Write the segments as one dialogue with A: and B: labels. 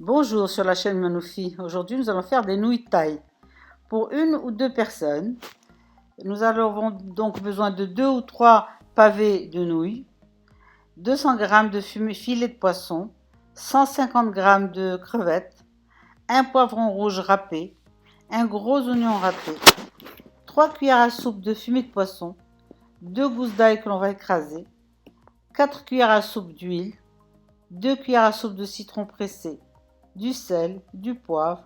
A: Bonjour sur la chaîne Manoufi. Aujourd'hui, nous allons faire des nouilles thaï. Pour une ou deux personnes, nous avons donc besoin de 2 ou 3 pavés de nouilles, 200 g de filet de poisson, 150 g de crevettes, un poivron rouge râpé, un gros oignon râpé, 3 cuillères à soupe de fumée de poisson, 2 gousses d'ail que l'on va écraser, 4 cuillères à soupe d'huile, 2 cuillères à soupe de citron pressé, du sel, du poivre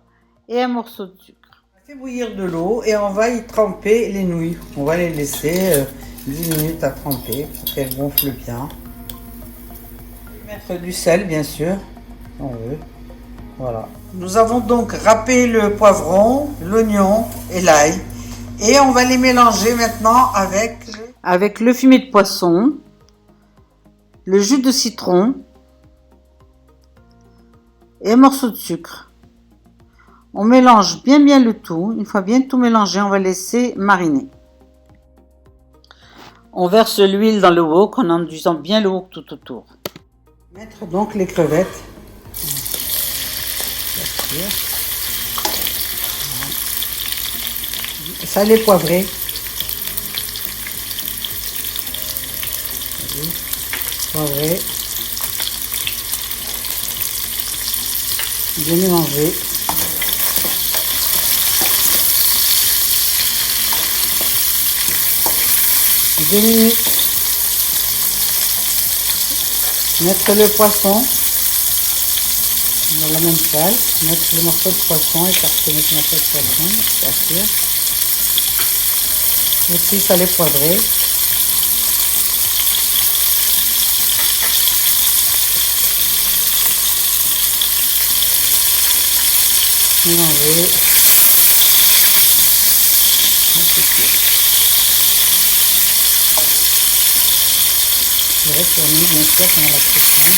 A: et un morceau de sucre.
B: On fait bouillir de l'eau et on va y tremper les nouilles. On va les laisser 10 minutes à tremper pour qu'elles gonflent bien. Mettre du sel bien sûr, si on veut. Voilà. Nous avons donc râpé le poivron, l'oignon et l'ail. Et on va les mélanger maintenant
A: avec le fumet de poisson, le jus de citron et un morceau de sucre. On mélange bien le tout. Une fois bien tout mélangé, on va laisser mariner. On verse l'huile dans le wok en enduisant bien le wok tout autour.
B: Mettre donc les crevettes. Salé poivré. Poivré. Bien mélanger. Deux minutes. Mettre le poisson dans la même salle. Mettre le morceau de poisson, écarter le morceau de poisson, bien sûr. Aussi salé poivré. Mélanger. Et retourner bien sûr pendant la cuisson.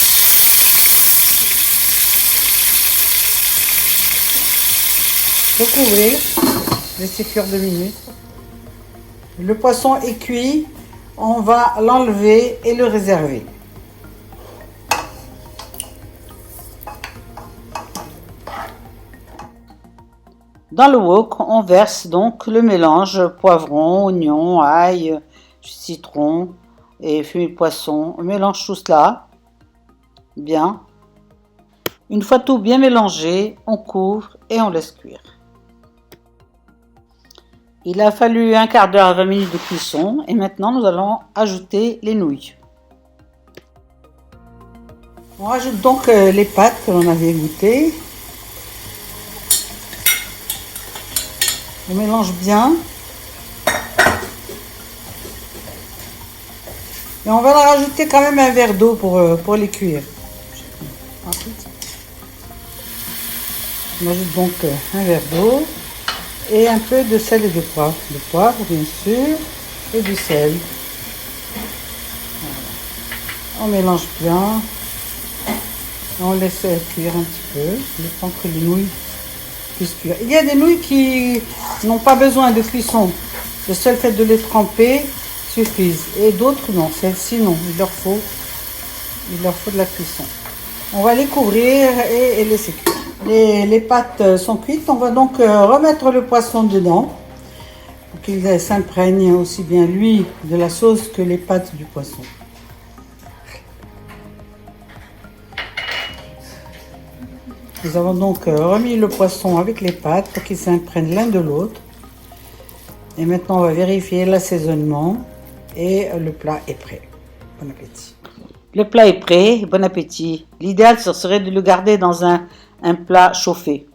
B: Recouvrir, laisser cuire 2 minutes. Le poisson est cuit, on va l'enlever et le réserver.
A: Dans le wok, on verse donc le mélange poivron, oignon, ail, citron et fumée de poisson. On mélange tout cela bien. Une fois tout bien mélangé, on couvre et on laisse cuire. Il a fallu un quart d'heure à 20 minutes de cuisson et maintenant nous allons ajouter les nouilles.
B: On rajoute donc les pâtes que l'on avait égouttées. On mélange bien. Et on va leur rajouter quand même un verre d'eau pour les cuire. Ensuite, on ajoute donc un verre d'eau et un peu de sel et de poivre. De poivre bien sûr et du sel. Voilà. On mélange bien. On laisse cuire un petit peu, le temps que les nouilles puissent cuire. Il y a des nouilles qui n'ont pas besoin de cuisson. Le seul fait de les tremper suffisent. Et d'autres non. Celles-ci non. Il leur faut de la cuisson. On va les couvrir et laisser cuire. Les pâtes sont cuites. On va donc remettre le poisson dedans pour qu'il s'imprègne aussi bien lui de la sauce que les pâtes du poisson. Nous avons donc remis le poisson avec les pâtes pour qu'ils s'imprègnent l'un de l'autre. Et maintenant, on va vérifier l'assaisonnement et le plat est prêt. Bon appétit.
A: Le plat est prêt, bon appétit. L'idéal, ce serait de le garder dans un plat chauffé.